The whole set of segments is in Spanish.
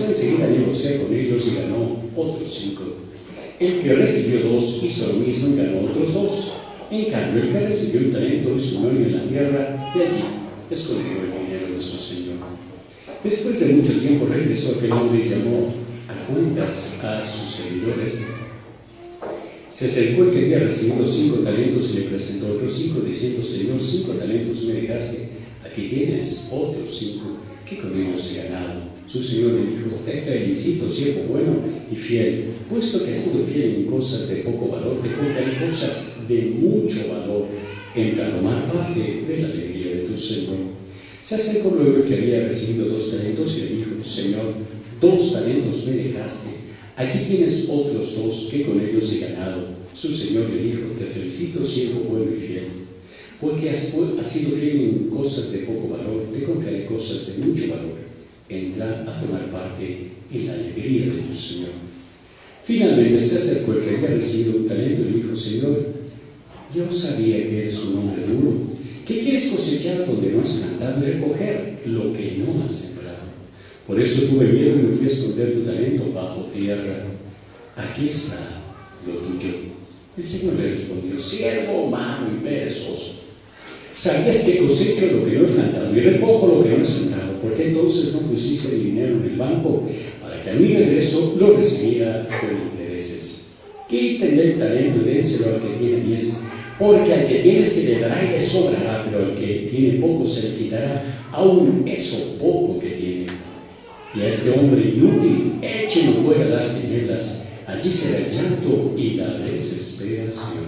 Enseguida negoció con ellos y ganó otros 5. El que recibió 2 hizo lo mismo y ganó otros 2. En cambio, el que recibió un talento hizo un hoyo en la tierra y allí escondió el dinero de su señor. Después de mucho tiempo regresó aquel hombre y llamó a cuentas a sus servidores. Se acercó el que había recibido 5 talentos y le presentó otros 5, diciendo: Señor, 5 talentos me dejaste, aquí tienes otros 5, que con ellos he ganado. Su señor le dijo: te felicito, siervo bueno y fiel, puesto que has sido fiel en cosas de poco valor, te pondré en cosas de mucho valor, entra a tomar parte de la alegría de tu señor. Se acercó luego el que había recibido 2 talentos y le dijo: Señor, 2 talentos me dejaste, aquí tienes otros 2, que con ellos he ganado. Su señor le dijo: te felicito, siervo bueno y fiel, porque has sido fiel en cosas de poco valor, te confiaré cosas de mucho valor, entra a tomar parte en la alegría de tu señor. Finalmente se acercó el que había recibido un talento y le dijo: Señor, yo sabía que eres un hombre duro, que quieres cosechar donde no has plantado y recoger lo que no has sembrado. Por eso tuve miedo y me fui a esconder tu talento bajo tierra. Aquí está lo tuyo. El Señor le respondió: siervo malo y perezoso, sabías que cosecho lo que no he plantado y recojo lo que no he sembrado. ¿Por qué entonces no pusiste mi dinero en el banco para que a mi regreso lo recibiera con intereses? Quítenle el talento y dénselo al que tiene 10, porque al que tiene se le dará y le sobrará, pero al que tiene poco se le quitará aún eso poco que tiene. Y a este hombre inútil échenlo fuera a las tinieblas, allí será el llanto y la desesperación.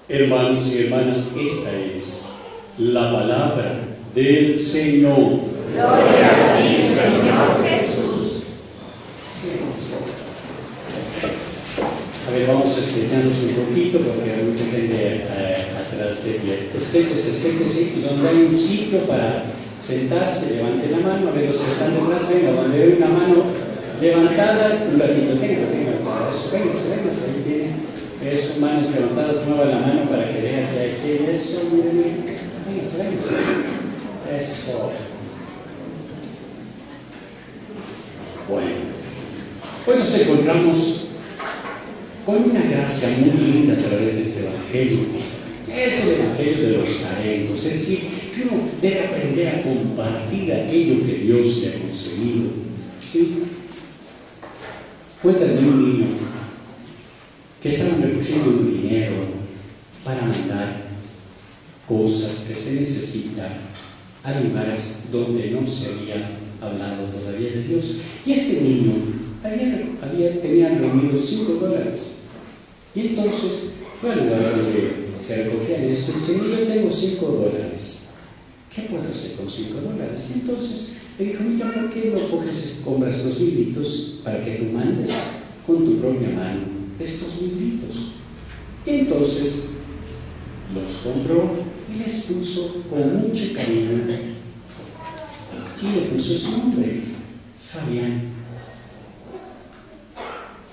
Hermanos y hermanas, esta es la palabra del Señor. Gloria a ti, Señor Jesús. A ver, vamos a estrecharnos un poquito porque hay mucha gente atrás de pie. Estréchese, y donde hay un sitio para sentarse, levante la mano. A ver, los que están detrás, venga, donde hay una mano levantada, un ratito, tenga, para eso, véngase, ahí tiene. Eso, manos levantadas, mueva la mano para que vea que hay que eso, mire. Véngase. Eso. Bueno, hoy nos encontramos con una gracia muy linda a través de este Evangelio. Es el Evangelio de los talentos, es decir, que uno debe aprender a compartir aquello que Dios le ha concedido. ¿Sí? Cuéntame un niño que estaban recogiendo un dinero para mandar cosas que se necesitan a lugares donde no se había hablado todavía de Dios. Y este niño tenía reunidos $5. Y entonces fue al lugar donde se recogían esto y dice: mira, yo tengo $5. ¿Qué puedo hacer con $5? Y entonces le dijo: mira, ¿por qué no compras los libritos para que tú mandes con tu propia mano estos libritos? Y entonces los compró y les puso con mucho cariño y le puso su nombre, Fabián,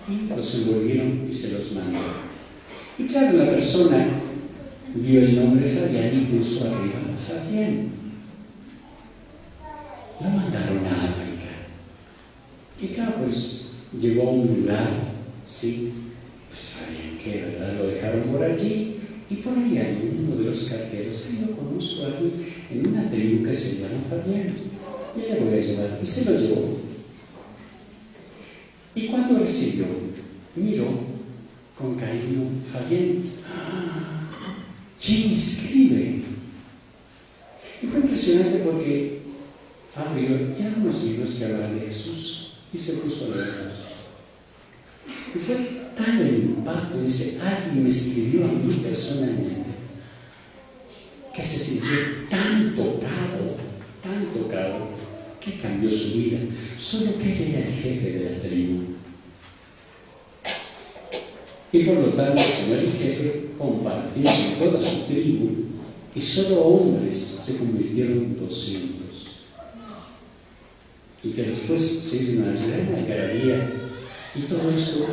y los envolvieron y se los mandó. Y claro, la persona vio el nombre Fabián y puso arriba Fabián. Lo mandaron a África y claro, pues llegó a un lugar, sí, pues Fabián, ¿qué, verdad? Lo dejaron por allí. Y por ahí hay uno de los carteros que yo conozco a alguien en una tribu que se llama Fabián. Y le voy a llevar. Y se lo llevó. Y cuando recibió, miró con cariño: Fabián, ¿quién escribe? Y fue impresionante porque abrió y eran unos libros que hablaban de Jesús y se puso a leerlos. Y fue tan el impacto, dice: alguien me escribió a mí personalmente, que se sintió tan tocado, que cambió su vida. Solo que él era el jefe de la tribu. Y por lo tanto, como era el jefe, compartió con toda su tribu y solo hombres se convirtieron en 200. Y que después se hizo una gran algarabía. Y todo esto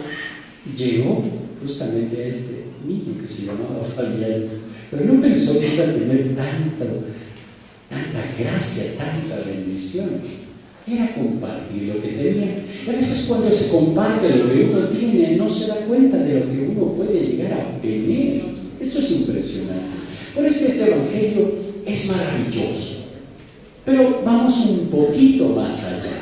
llegó justamente a este niño que se llamaba Fabián, pero no pensó que iba a tener tanta gracia, tanta bendición. era compartir lo que tenía. A veces cuando se comparte lo que uno tiene, no se da cuenta de lo que uno puede llegar a obtener. Eso es impresionante. Por eso este evangelio es maravilloso. Pero vamos un poquito más allá.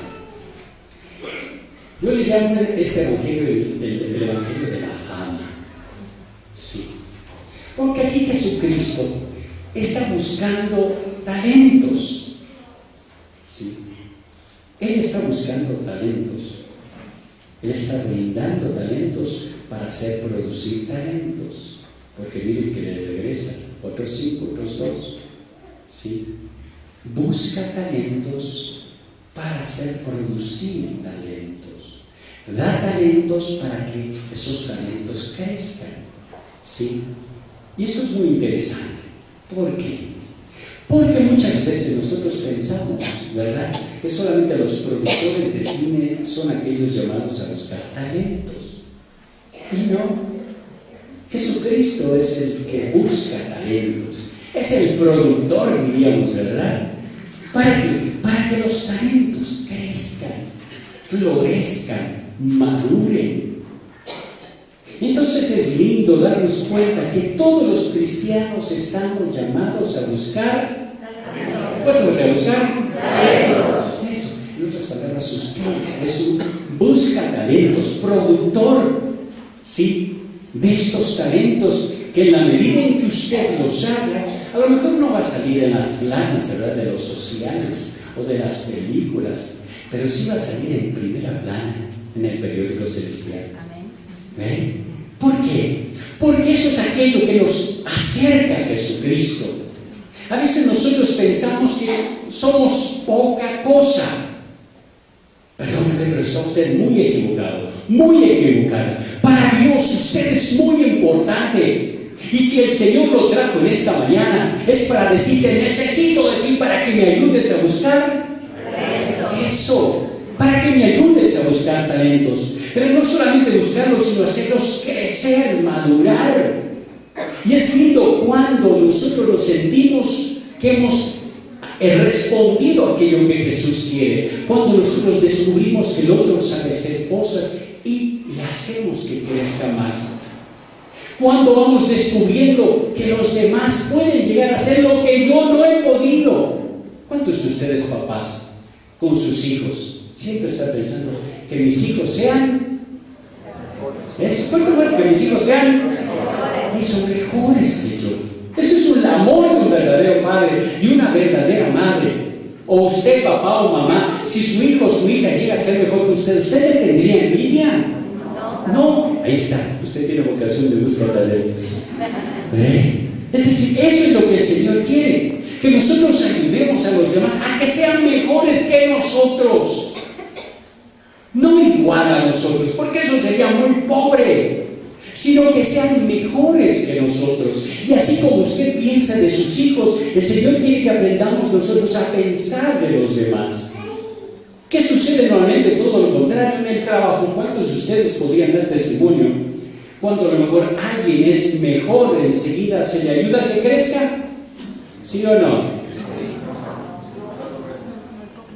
Yo le llamo este evangelio el evangelio de la fama. Sí. Porque aquí Jesucristo está buscando talentos. Sí. Él está buscando talentos. Él está brindando talentos para hacer producir talentos. Porque miren que le regresa. Otros 5, otros 2. ¿Sí? Busca talentos para hacer producir talentos. Da talentos para que esos talentos crezcan. ¿Sí? Y esto es muy interesante. ¿Por qué? Porque muchas veces nosotros pensamos, ¿verdad?, que solamente los productores de cine son aquellos llamados a buscar talentos. Y no. Jesucristo es el que busca talentos. Es el productor, diríamos, ¿verdad? ¿Para qué? Para que los talentos crezcan, florezcan, maduren. Entonces es lindo darnos cuenta que todos los cristianos estamos llamados a buscar. ¿Cuánto de buscar? Talentos. Eso, en otras palabras, usted es un busca talentos, productor, ¿sí?, de estos talentos, que en la medida en que usted los haga, a lo mejor no va a salir en las planas, ¿verdad?, de los sociales o de las películas, pero sí va a salir en primera plana en el periódico celestial. ¿Eh? ¿Por qué? Porque eso es aquello que nos acerca a Jesucristo. A veces nosotros pensamos que somos poca cosa. Perdóneme, pero está usted muy equivocado, muy equivocada. Para Dios usted es muy importante. Y si el Señor lo trajo en esta mañana, es para decirte: necesito de ti para que me ayudes a buscar eso, para que me ayudes a buscar talentos. Pero no solamente buscarlos, sino hacerlos crecer, madurar. Y es lindo cuando nosotros nos sentimos que hemos respondido a aquello que Jesús quiere. Cuando nosotros descubrimos que el otro sabe hacer cosas y le hacemos que crezca más. Cuando vamos descubriendo que los demás pueden llegar a hacer lo que yo no he podido. ¿Cuántos de ustedes, papás, con sus hijos, siempre están pensando que mis hijos sean? ¿Cuánto bueno que mis hijos sean? Y son mejores que yo. Eso es un amor de un verdadero padre y una verdadera madre. O usted, papá o mamá, si su hijo o su hija llega a ser mejor que usted, ¿usted le tendría envidia? No. Ahí está, usted tiene vocación de buscar talentos. Es decir, eso es lo que el Señor quiere, que nosotros ayudemos a los demás a que sean mejores que nosotros. No igual a nosotros, porque eso sería muy pobre, sino que sean mejores que nosotros. Y así como usted piensa de sus hijos, el Señor quiere que aprendamos nosotros a pensar de los demás. ¿Qué sucede normalmente? Todo lo contrario en el trabajo. ¿Cuántos de ustedes podrían dar testimonio? Cuando a lo mejor alguien es mejor, enseguida se le ayuda a que crezca. ¿Sí o no?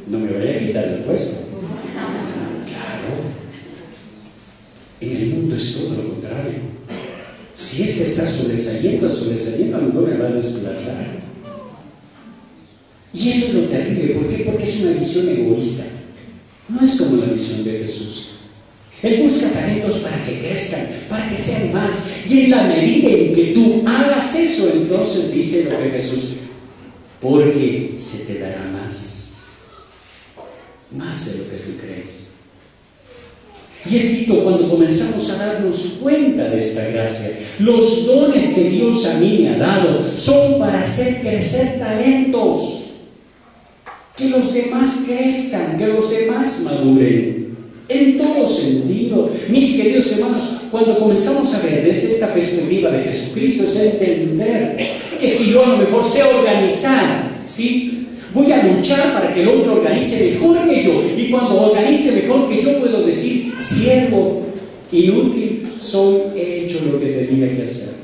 No me voy a quitar el puesto. En el mundo es todo lo contrario. Si este está sobresaliendo, a lo mejor me va a desplazar. Y eso es lo terrible. ¿Por qué? Porque es una visión egoísta. No es como la visión de Jesús. Él busca talentos para que crezcan, para que sean más. Y en la medida en que tú hagas eso, entonces dice lo que Jesús: porque se te dará más de lo que tú crees. Y es lindo cuando comenzamos a darnos cuenta de esta gracia. Los dones que Dios a mí me ha dado son para hacer crecer talentos. Que los demás crezcan, que los demás maduren. En todo sentido. Mis queridos hermanos, cuando comenzamos a ver desde esta perspectiva de Jesucristo, es entender que si yo a lo mejor sé organizar, ¿sí?, voy a luchar para que el hombre organice mejor que yo. Y cuando organice mejor que yo, puedo decir: siervo inútil, he hecho lo que tenía que hacer.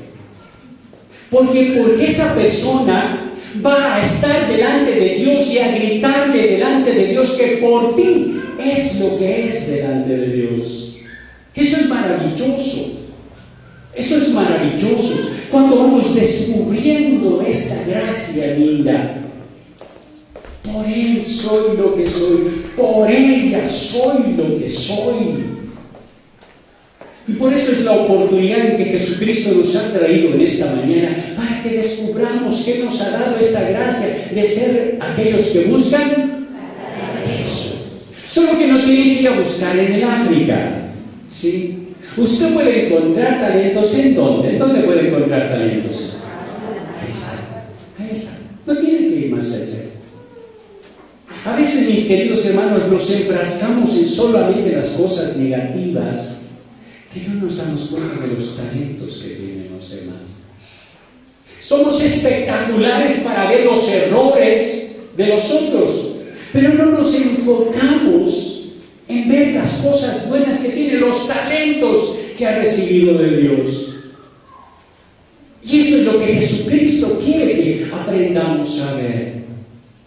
Porque esa persona va a estar delante de Dios y a gritarle delante de Dios que por ti es lo que es delante de Dios. Eso es maravilloso. Eso es maravilloso. Cuando vamos descubriendo esta gracia linda. Por Él soy lo que soy. Por ella soy lo que soy. Y por eso es la oportunidad en que Jesucristo nos ha traído en esta mañana, para que descubramos que nos ha dado esta gracia de ser aquellos que buscan eso. Solo que no tienen que ir a buscar en el África, ¿sí? Usted puede encontrar talentos ¿en dónde? ¿En dónde puede encontrar talentos? Ahí está, ahí está. No tiene que ir más allá. A veces, mis queridos hermanos, nos enfrascamos en solamente las cosas negativas, que no nos damos cuenta de los talentos que tienen los demás. Somos espectaculares para ver los errores de los otros, pero no nos enfocamos en ver las cosas buenas que tienen, los talentos que ha recibido de Dios. Y eso es lo que Jesucristo quiere que aprendamos a ver.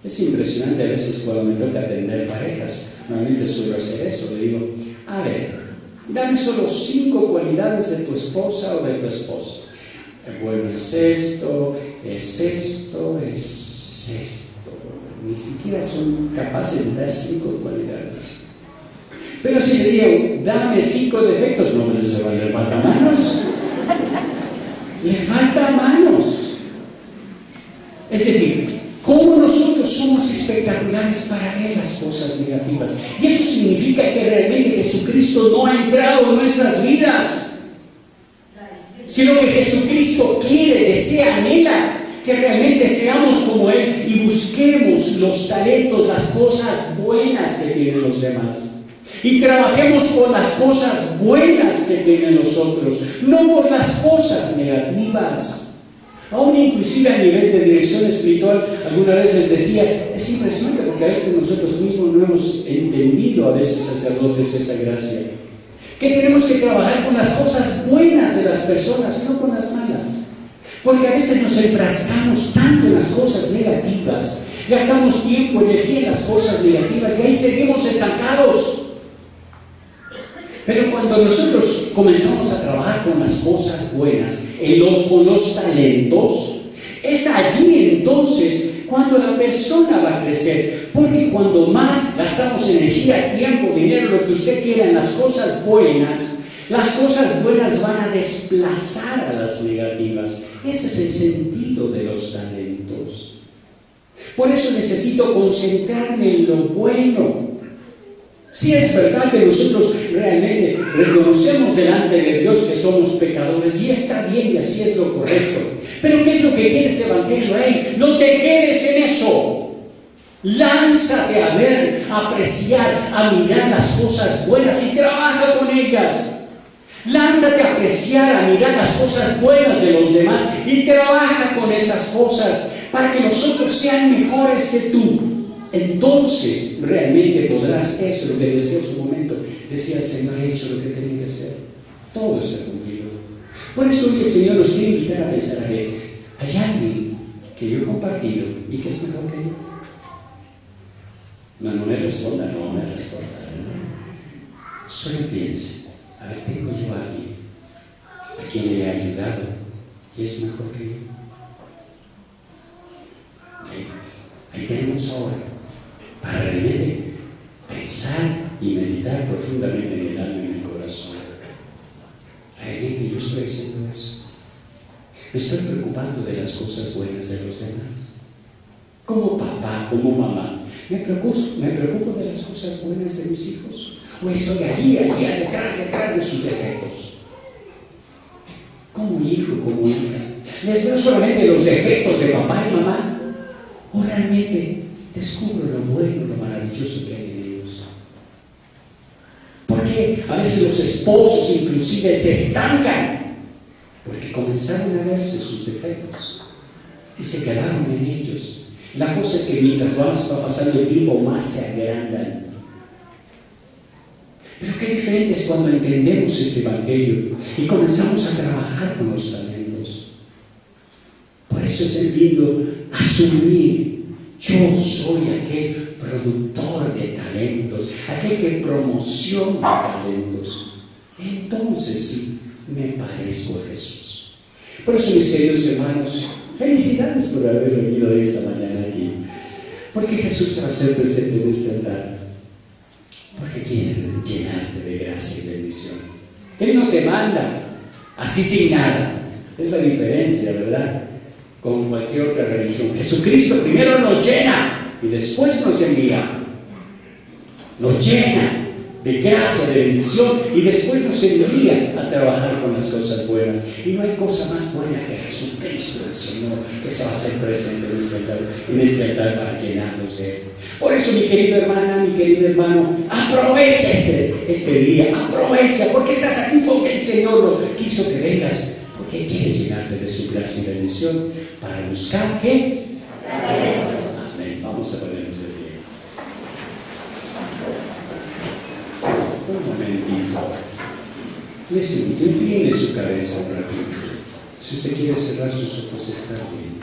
Es impresionante a veces cuando me toca atender parejas. Normalmente suelo hacer eso. Le digo, a ver, dame solo 5 cualidades de tu esposa o de tu esposo. Bueno, es esto, es esto, es esto. Ni siquiera son capaces de dar 5 cualidades. Pero si le digo, dame 5 defectos, no me dice, ¿le falta manos? Le falta manos. Es decir, cómo nosotros somos espectaculares para ver las cosas negativas. Y eso significa que realmente Jesucristo no ha entrado en nuestras vidas, sino que Jesucristo quiere, desea, anhela que realmente seamos como Él y busquemos los talentos, las cosas buenas que tienen los demás. Y trabajemos por las cosas buenas que tienen los otros, no por las cosas negativas. Aún inclusive a nivel de dirección espiritual, alguna vez les decía, es impresionante porque a veces nosotros mismos no hemos entendido, a veces sacerdotes, esa gracia, que tenemos que trabajar con las cosas buenas de las personas, no con las malas. Porque a veces nos enfrascamos tanto en las cosas negativas, gastamos tiempo, energía en las cosas negativas y ahí seguimos estancados. Pero cuando nosotros comenzamos a trabajar con las cosas buenas, con los talentos, es allí entonces cuando la persona va a crecer. Porque cuando más gastamos energía, tiempo, dinero, lo que usted quiera en las cosas buenas van a desplazar a las negativas. Ese es el sentido de los talentos. Por eso necesito concentrarme en lo bueno. Si es verdad que nosotros realmente reconocemos delante de Dios que somos pecadores, y está bien y así es lo correcto. Pero ¿qué es lo que quiere este Evangelio? No te quedes en eso. Lánzate a ver, a apreciar, a mirar las cosas buenas y trabaja con ellas. Lánzate a apreciar, a mirar las cosas buenas de los demás y trabaja con esas cosas para que los otros sean mejores que tú. Entonces realmente podrás, eso lo que decía en su momento, decía el Señor, he hecho lo que tenía que hacer. Todo está cumplido. Por eso hoy el Señor nos quiere invitar a pensar que hay alguien que yo he compartido y que es mejor que yo. No me responda, no me responda. ¿No? Solo piense, a ver, tengo yo a alguien a quien le he ayudado y es mejor que yo. Ahí tenemos ahora para realmente pensar y meditar profundamente en el alma y en el corazón. Realmente yo estoy haciendo eso. Me estoy preocupando de las cosas buenas de los demás. Como papá, como mamá, me preocupo de las cosas buenas de mis hijos. O estoy allí, detrás de sus defectos. Como hijo, como hija, les veo solamente los defectos de papá y mamá. O realmente descubro lo bueno, lo maravilloso que hay en ellos. Porque a veces los esposos inclusive se estancan porque comenzaron a verse sus defectos y se quedaron en ellos. La cosa es que mientras va pasando el tiempo más se agrandan. Pero qué diferente es cuando entendemos este Evangelio y comenzamos a trabajar con los talentos. Por eso es lindo asumir: yo soy aquel productor de talentos, aquel que promociona talentos. Entonces sí, me parezco a Jesús. Por eso, mis queridos hermanos, felicidades por haber venido esta mañana aquí. Porque Jesús se va a hacer presente en este altar. Porque quiere llenarte de gracia y bendición. Él no te manda así sin nada. Es la diferencia, ¿verdad?, con cualquier otra religión. Jesucristo primero nos llena y después nos envía. Nos llena de gracia, de bendición, y después nos envía a trabajar con las cosas buenas. Y no hay cosa más buena que Jesucristo, el Señor, que se va a hacer presente en este altar para llenarnos de Él. Por eso, mi querida hermana, mi querido hermano, aprovecha este día, aprovecha, porque estás aquí, porque el Señor lo quiso que vengas, porque quiere llenarte de su gracia y bendición para buscar ¿qué? Amén. Vamos a ponernos de pie. Un momentito. Listen, incline su cabeza un ratito. Si usted quiere cerrar sus ojos, está bien.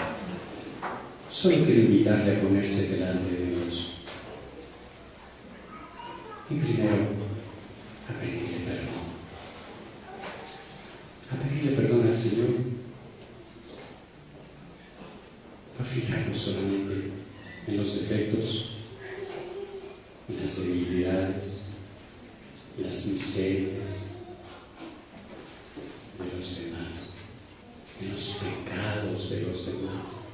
Solo quiero invitarle a ponerse delante de Dios. Y primero, a pedirle perdón. A pedirle perdón al Señor por fijarnos solamente en los defectos, en las debilidades, las miserias de los demás, en los pecados de los demás.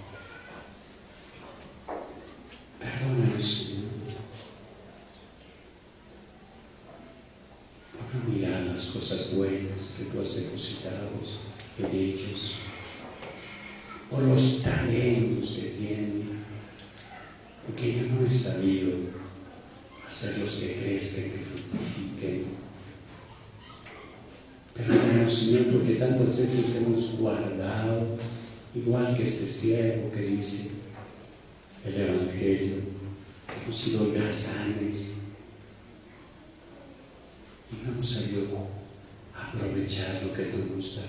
Perdónanos, Señor, por no mirar las cosas buenas que tú has depositado en ellos, por los talentos que tienen, porque yo no he sabido hacerlos que crezcan, que fructifiquen. Perdónanos, Señor, porque tantas veces hemos guardado, igual que este siervo que dice el Evangelio, hemos sido holgazanes y no hemos sabido aprovechar lo que tú nos das.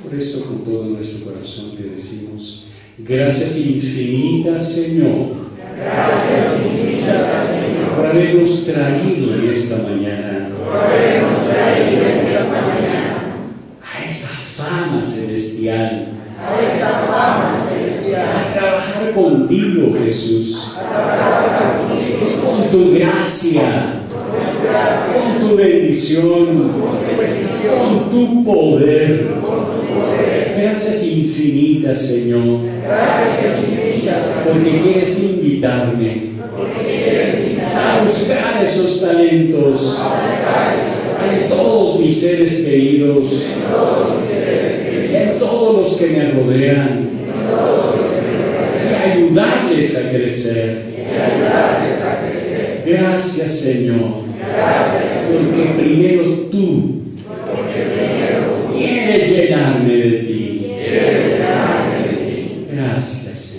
Por eso, con todo nuestro corazón te decimos: gracias infinitas, Señor. Gracias infinitas, Señor, por habernos traído en esta mañana. A esa fama celestial. A trabajar contigo, Jesús. Con tu gracia. Con tu bendición. Con tu poder. Gracias infinitas, Señor. Porque quieres invitarme a buscar esos talentos en todos mis seres queridos, en todos los que me rodean, y ayudarles a crecer. Gracias, Señor, porque primero tú quieres llenarme de ti. Gracias.